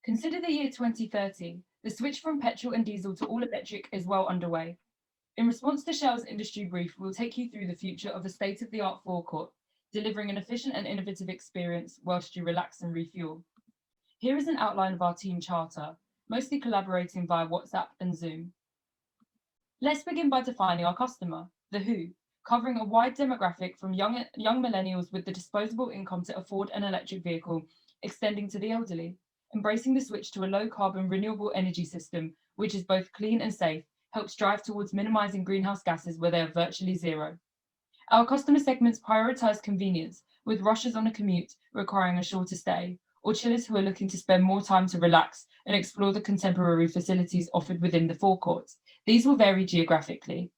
Consider the year 2030. The switch from petrol and diesel to all electric is well underway. In response to Shell's industry brief, we'll take you through the future of a state-of-the-art forecourt, delivering an efficient and innovative experience whilst you relax and refuel. Here is an outline of our team charter, mostly collaborating via WhatsApp and Zoom. Let's begin by defining our customer, the Who, covering a wide demographic from young millennials with the disposable income to afford an electric vehicle, extending to the elderly, embracing the switch to a low-carbon renewable energy system, which is both clean and safe, helps drive towards minimizing greenhouse gases where they are virtually zero. Our customer segments prioritize convenience, with rushers on a commute requiring a shorter stay, or chillers who are looking to spend more time to relax and explore the contemporary facilities offered within the forecourts. These will vary geographically.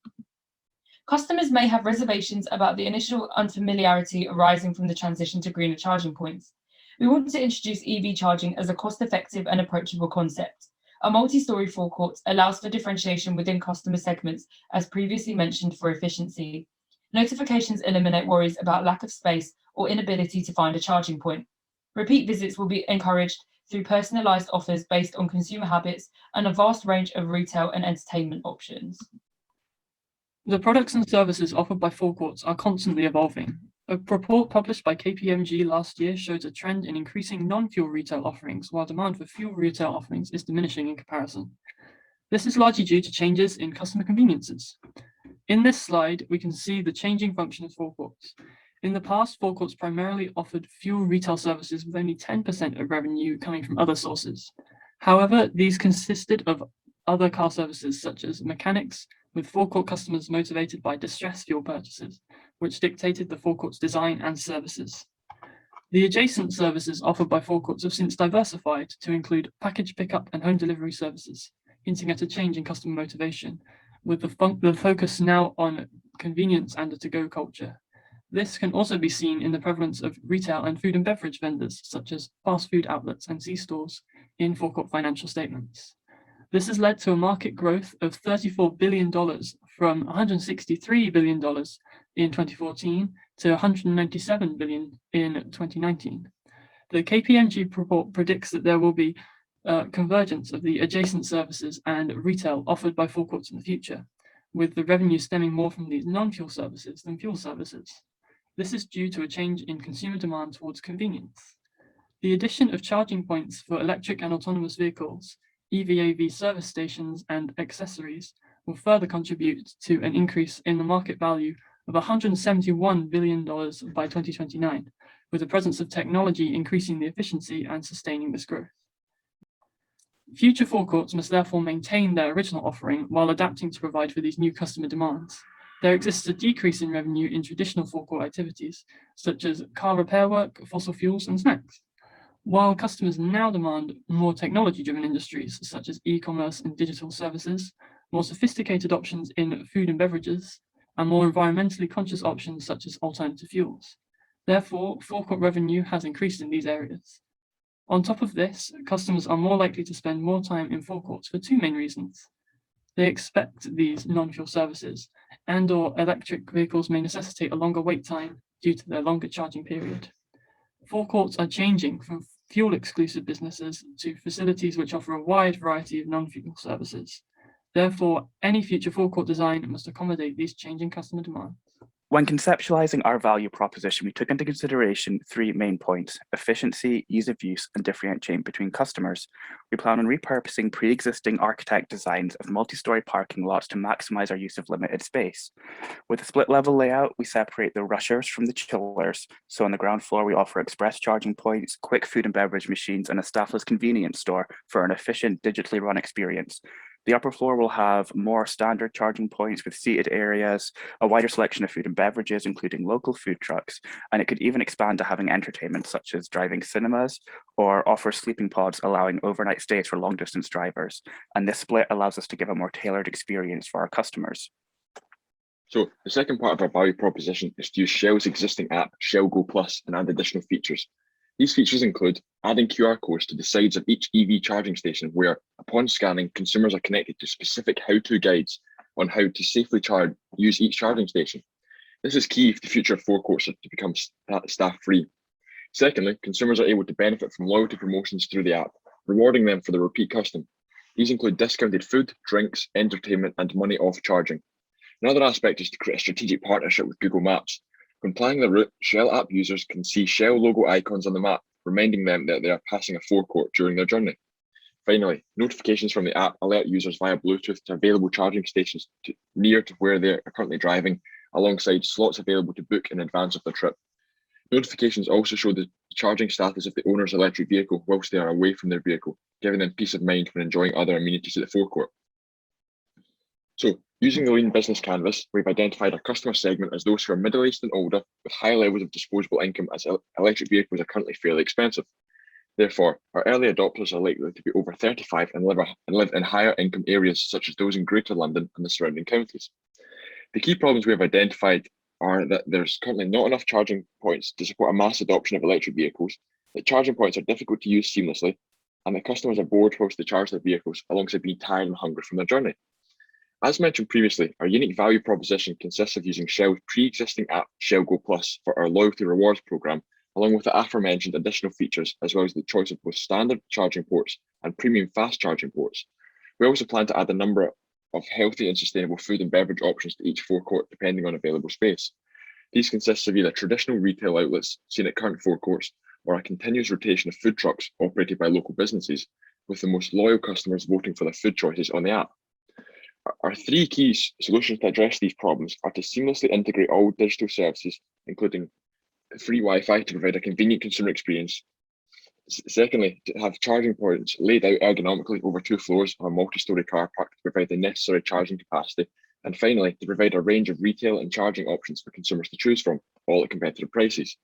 Customers may have reservations about the initial unfamiliarity arising from the transition to greener charging points. We want to introduce EV charging as a cost-effective and approachable concept. A multi-story forecourt allows for differentiation within customer segments, as previously mentioned, for efficiency. Notifications eliminate worries about lack of space or inability to find a charging point. Repeat visits will be encouraged through personalized offers based on consumer habits and a vast range of retail and entertainment options. The products and services offered by forecourts are constantly evolving. A report published by KPMG last year showed a trend in increasing non-fuel retail offerings, while demand for fuel retail offerings is diminishing in comparison. This is largely due to changes in customer conveniences. In this slide, we can see the changing function of forecourts. In the past, forecourts primarily offered fuel retail services with only 10% of revenue coming from other sources. However, these consisted of other car services such as mechanics, with forecourt customers motivated by distressed fuel purchases, which dictated the forecourt's design and services. The adjacent services offered by forecourts have since diversified to include package pickup and home delivery services, hinting at a change in customer motivation, with the focus now on convenience and a to-go culture. This can also be seen in the prevalence of retail and food and beverage vendors, such as fast food outlets and C-stores, in forecourt financial statements. This has led to a market growth of $34 billion from $163 billion in 2014 to $197 billion in 2019. The KPMG report predicts that there will be convergence of the adjacent services and retail offered by forecourts in the future, with the revenue stemming more from these non-fuel services than fuel services. This is due to a change in consumer demand towards convenience. The addition of charging points for electric and autonomous vehicles, EV/AV service stations, and accessories will further contribute to an increase in the market value of $171 billion by 2029, with the presence of technology increasing the efficiency and sustaining this growth. Future forecourts must therefore maintain their original offering while adapting to provide for these new customer demands. There exists a decrease in revenue in traditional forecourt activities, such as car repair work, fossil fuels, and snacks. While customers now demand more technology-driven industries, such as e-commerce and digital services, more sophisticated options in food and beverages, and more environmentally conscious options such as alternative fuels. Therefore, forecourt revenue has increased in these areas. On top of this, customers are more likely to spend more time in forecourts for two main reasons. They expect these non-fuel services, and/or electric vehicles may necessitate a longer wait time due to their longer charging period. Forecourts are changing from fuel-exclusive businesses to facilities which offer a wide variety of non-fuel services. Therefore, any future forecourt design must accommodate these changing customer demands. When conceptualizing our value proposition, we took into consideration three main points: efficiency, ease of use, and differentiating between customers. We plan on repurposing pre-existing architect designs of multi-story parking lots to maximize our use of limited space. With a split level layout, we separate the rushers from the chillers. So on the ground floor, we offer express charging points, quick food and beverage machines, and a staffless convenience store for an efficient, digitally run experience. The upper floor will have more standard charging points with seated areas, a wider selection of food and beverages, including local food trucks, and it could even expand to having entertainment such as driving cinemas or offer sleeping pods, allowing overnight stays for long distance drivers. And this split allows us to give a more tailored experience for our customers. So the second part of our value proposition is to use Shell's existing app, Shell Go Plus, and add additional features. These features include adding QR codes to the sides of each EV charging station where, upon scanning, consumers are connected to specific how-to guides on how to safely use each charging station. This is key if the future of forecourts are to become staff-free. Secondly, consumers are able to benefit from loyalty promotions through the app. rewarding them for their repeat custom. These include discounted food, drinks, entertainment, and money off charging. Another aspect is to create a strategic partnership with Google Maps. When planning the route, Shell app users can see Shell logo icons on the map, reminding them that they are passing a forecourt during their journey. Finally, notifications from the app alert users via Bluetooth to available charging stations near to where they are currently driving, alongside slots available to book in advance of their trip. Notifications also show the charging status of the owner's electric vehicle whilst they are away from their vehicle, giving them peace of mind when enjoying other amenities at the forecourt. So, using the Lean Business Canvas, we've identified our customer segment as those who are middle-aged and older with high levels of disposable income, as electric vehicles are currently fairly expensive. Therefore, our early adopters are likely to be over 35 and live in higher income areas such as those in Greater London and the surrounding counties. The key problems we have identified are that there's currently not enough charging points to support a mass adoption of electric vehicles, that charging points are difficult to use seamlessly, and that customers are bored whilst they charge their vehicles, alongside being tired and hungry from their journey. As mentioned previously, our unique value proposition consists of using Shell's pre-existing app, Shell Go Plus, for our loyalty rewards program, along with the aforementioned additional features, as well as the choice of both standard charging ports and premium fast charging ports. We also plan to add a number of healthy and sustainable food and beverage options to each forecourt, depending on available space. These consist of either traditional retail outlets seen at current forecourts, or a continuous rotation of food trucks operated by local businesses, with the most loyal customers voting for their food choices on the app. Our three key solutions to address these problems are to seamlessly integrate all digital services, including free Wi-Fi to provide a convenient consumer experience. Secondly, to have charging points laid out ergonomically over 2 floors of a multi-storey car park to provide the necessary charging capacity. And finally, to provide a range of retail and charging options for consumers to choose from, all at competitive prices.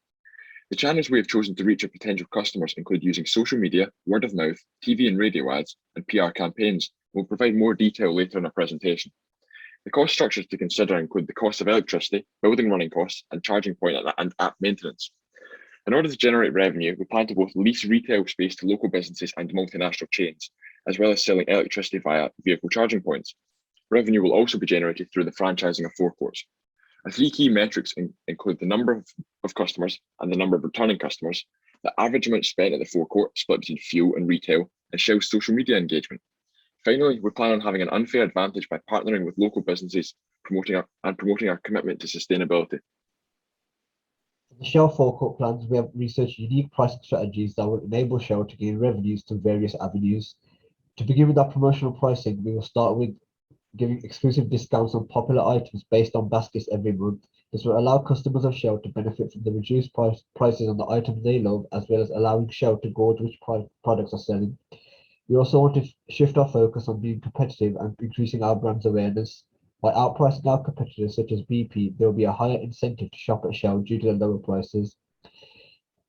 The channels we have chosen to reach our potential customers include using social media, word of mouth, TV and radio ads, and PR campaigns. We'll provide more detail later in our presentation. The cost structures to consider include the cost of electricity, building running costs, and charging point and app maintenance. In order to generate revenue, we plan to both lease retail space to local businesses and multinational chains, as well as selling electricity via vehicle charging points. Revenue will also be generated through the franchising of forecourts. Our three key metrics include the number of customers and the number of returning customers, the average amount spent at the forecourt split between fuel and retail, and Shell's social media engagement. Finally, we plan on having an unfair advantage by partnering with local businesses, promoting our commitment to sustainability. For the Shell forecourt plans, we have researched unique pricing strategies that will enable Shell to gain revenues through various avenues. To begin with our promotional pricing, we will start with giving exclusive discounts on popular items based on baskets every month. This will allow customers of Shell to benefit from the reduced prices on the items they love, as well as allowing Shell to gauge which products are selling. We also want to shift our focus on being competitive and increasing our brand's awareness. By outpricing our competitors such as BP, there will be a higher incentive to shop at Shell due to the lower prices.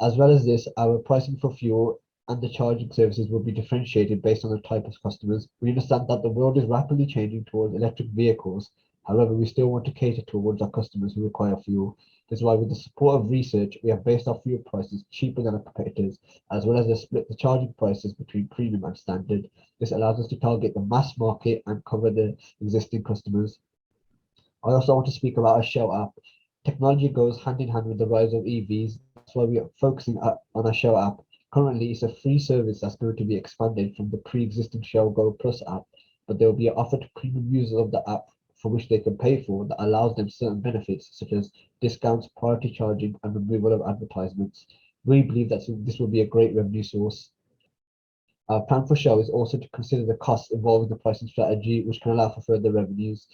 As well as this, our pricing for fuel and the charging services will be differentiated based on the type of customers. We understand that the world is rapidly changing towards electric vehicles. However, we still want to cater towards our customers who require fuel. This is why, with the support of research, we have based our fuel prices cheaper than our competitors, as well as split the charging prices between premium and standard. This allows us to target the mass market and cover the existing customers. I also want to speak about our Shell app. Technology goes hand in hand with the rise of EVs. That's why we are focusing on our Shell app. Currently, it's a free service that's going to be expanded from the pre-existing Shell Go Plus app, but there will be an offer to premium users of the app for which they can pay for that allows them certain benefits such as discounts, priority charging, and removal of advertisements. We believe that this will be a great revenue source. Our plan for Shell is also to consider the costs involved in the pricing strategy, which can allow for further revenues.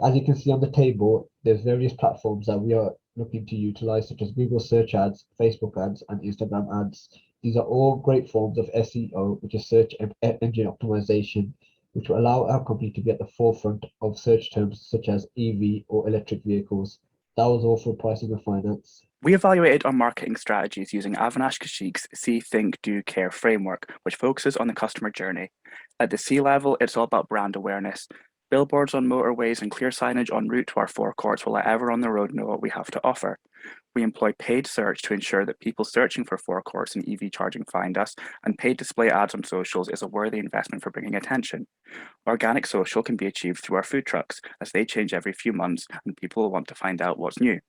As you can see on the table, there's various platforms that we are looking to utilize, such as Google search ads, Facebook ads, and Instagram ads. These are all great forms of SEO, which is search engine optimization, which will allow our company to be at the forefront of search terms such as EV or electric vehicles. That was all for pricing and finance. We evaluated our marketing strategies using Avinash Kashik's See, Think, Do, Care framework, which focuses on the customer journey. At the C level, it's all about brand awareness. Billboards on motorways and clear signage en route to our forecourts will let everyone on the road know what we have to offer. We employ paid search to ensure that people searching for forecourts and EV charging find us, and paid display ads on socials is a worthy investment for bringing attention. Organic social can be achieved through our food trucks, as they change every few months and people will want to find out what's new.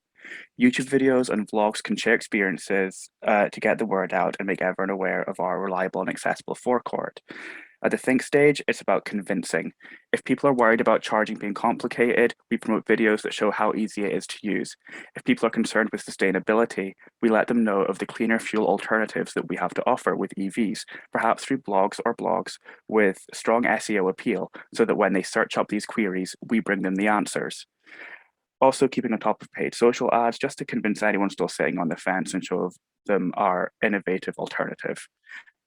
YouTube videos and vlogs can share experiences to get the word out and make everyone aware of our reliable and accessible forecourt. At the think stage, it's about convincing. If people are worried about charging being complicated, we promote videos that show how easy it is to use. If people are concerned with sustainability, we let them know of the cleaner fuel alternatives that we have to offer with EVs, perhaps through blogs with strong SEO appeal, so that when they search up these queries, we bring them the answers. Also keeping on top of paid social ads just to convince anyone still sitting on the fence and show them our innovative alternative.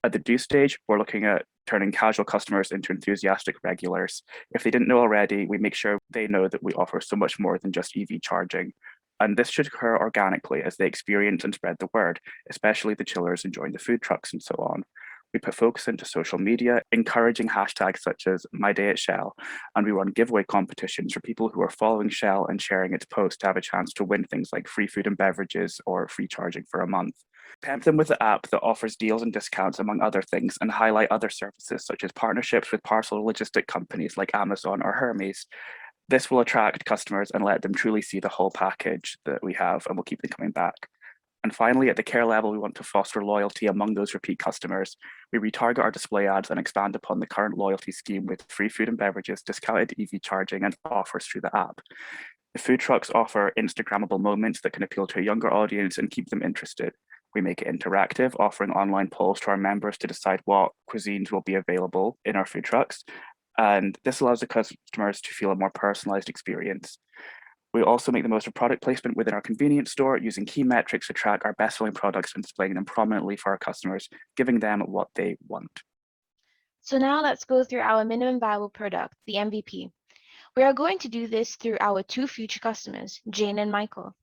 At the do stage, we're looking at turning casual customers into enthusiastic regulars. If they didn't know already, we make sure they know that we offer so much more than just EV charging. And this should occur organically as they experience and spread the word, especially the chillers enjoying the food trucks and so on. We put focus into social media, encouraging hashtags such as MyDayAtShell, and we run giveaway competitions for people who are following Shell and sharing its post to have a chance to win things like free food and beverages or free charging for a month. Tempt them with the app that offers deals and discounts, among other things, and highlight other services such as partnerships with parcel logistic companies like Amazon or Hermes. This will attract customers and let them truly see the whole package that we have, and will keep them coming back. And finally, at the care level, we want to foster loyalty among those repeat customers. We retarget our display ads and expand upon the current loyalty scheme with free food and beverages, discounted EV charging, and offers through the app. The food trucks offer Instagrammable moments that can appeal to a younger audience and keep them interested. We make it interactive, offering online polls to our members to decide what cuisines will be available in our food trucks. And this allows the customers to feel a more personalized experience. We also make the most of product placement within our convenience store, using key metrics to track our best-selling products and displaying them prominently for our customers, giving them what they want. So now let's go through our minimum viable product, the MVP. We are going to do this through our two future customers, Jane and Michael.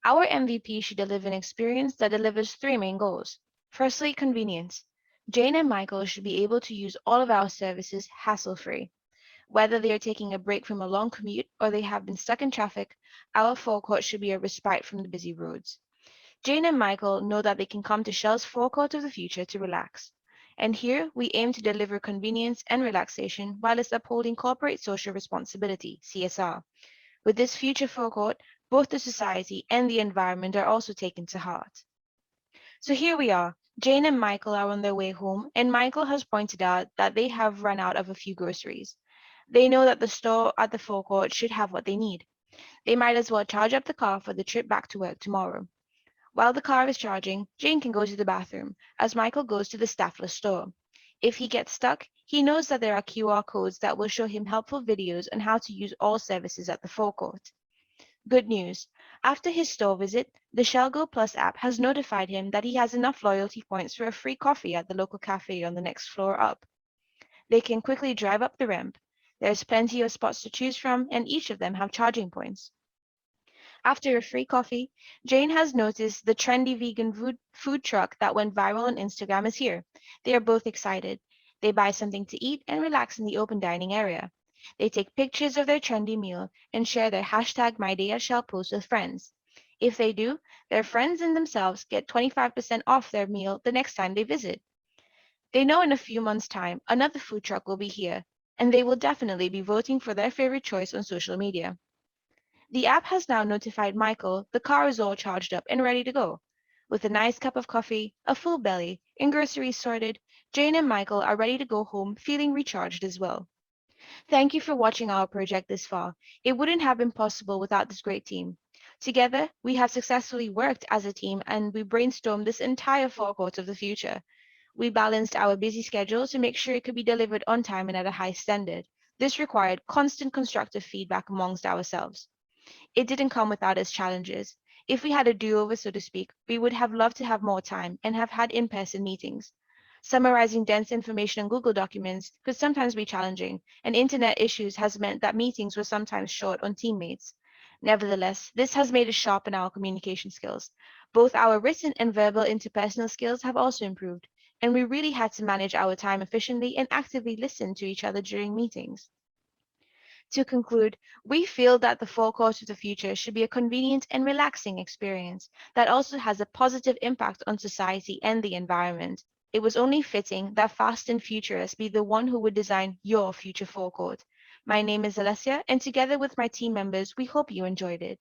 Our MVP should deliver an experience that delivers three main goals. Firstly, convenience. Jane and Michael should be able to use all of our services hassle-free. Whether they are taking a break from a long commute or they have been stuck in traffic, our forecourt should be a respite from the busy roads. Jane and Michael know that they can come to Shell's forecourt of the future to relax. And here, we aim to deliver convenience and relaxation while it's upholding corporate social responsibility, CSR. With this future forecourt, both the society and the environment are also taken to heart. So here we are. Jane and Michael are on their way home, and Michael has pointed out that they have run out of a few groceries. They know that the store at the forecourt should have what they need. They might as well charge up the car for the trip back to work tomorrow. While the car is charging, Jane can go to the bathroom, as Michael goes to the staffless store. If he gets stuck, he knows that there are QR codes that will show him helpful videos on how to use all services at the forecourt. Good news. After his store visit, the Shell Go Plus app has notified him that he has enough loyalty points for a free coffee at the local cafe on the next floor up. They can quickly drive up the ramp. There's plenty of spots to choose from, and each of them have charging points. After a free coffee, Jane has noticed the trendy vegan food truck that went viral on Instagram is here. They are both excited. They buy something to eat and relax in the open dining area. They take pictures of their trendy meal and share their hashtag MyDayAtShell post with friends. If they do, their friends and themselves get 25% off their meal the next time they visit. They know in a few months' time, another food truck will be here, and they will definitely be voting for their favorite choice on social media. The app has now notified Michael the car is all charged up and ready to go. With a nice cup of coffee, a full belly, and groceries sorted, Jane and Michael are ready to go home feeling recharged as well. Thank you for watching our project this far. It wouldn't have been possible without this great team. Together, we have successfully worked as a team, and we brainstormed this entire forecourt of the future. We balanced our busy schedule to make sure it could be delivered on time and at a high standard. This required constant constructive feedback amongst ourselves. It didn't come without its challenges. If we had a do-over, so to speak, we would have loved to have more time and have had in-person meetings. Summarizing dense information in Google documents could sometimes be challenging, and internet issues has meant that meetings were sometimes short on teammates. Nevertheless, this has made us sharpen our communication skills. Both our written and verbal interpersonal skills have also improved, and we really had to manage our time efficiently and actively listen to each other during meetings. To conclude, we feel that the forecourt of the future should be a convenient and relaxing experience that also has a positive impact on society and the environment. It was only fitting that Fast and Future-ous be the one who would design your future forecourt. My name is Alessia, and together with my team members, we hope you enjoyed it.